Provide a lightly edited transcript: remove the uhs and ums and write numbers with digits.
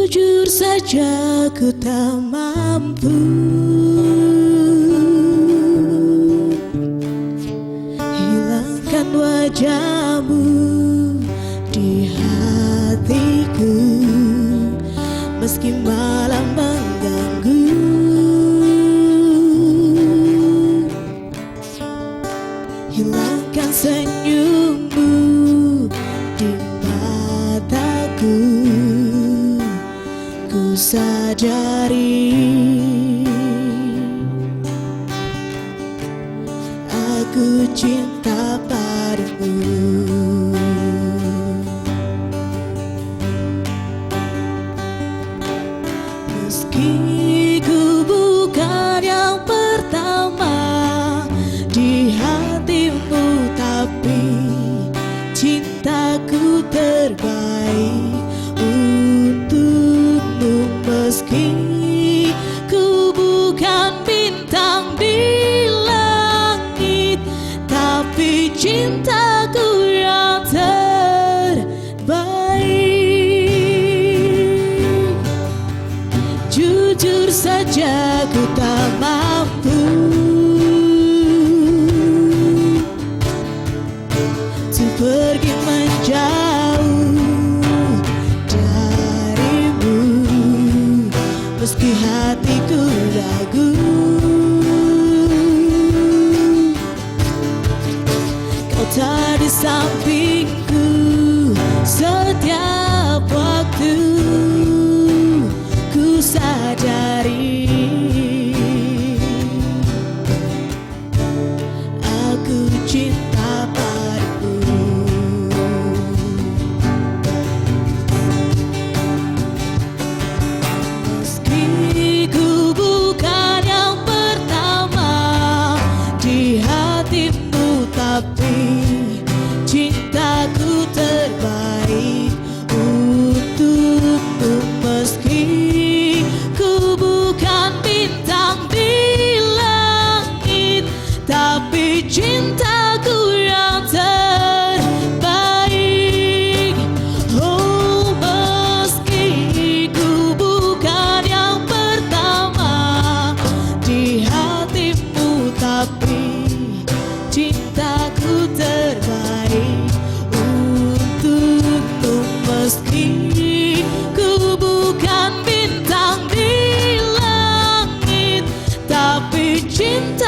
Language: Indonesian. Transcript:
Jujur saja ku tak mampu hilangkan wajahmu di hatiku, meski malam mengganggu. Hilangkan senyummu di mataku, ku sadari aku cinta padamu. Meski ku bukan yang pertama di hatimu, tapi cintaku terbaik untukmu. Meski ku bukan bintang di langit, tapi cintaku yang terbaik. Jujur saja ku tak mampu untuk pergi menjauh darimu, meski hatiku ragu. Kau tak di sampingku setiap waktu, ku sadari aku cinta padamu. Meski ku bukan yang pertama di hatimu, tapi cintaku terbaik untukmu. Meski ku bukan bintang di langit, tapi cintaku yang terbaik. Oh, meski ku bukan yang pertama di hatimu, tapi cintaku terbaik untukmu. Meski ku bukan bintang di langit, tapi cinta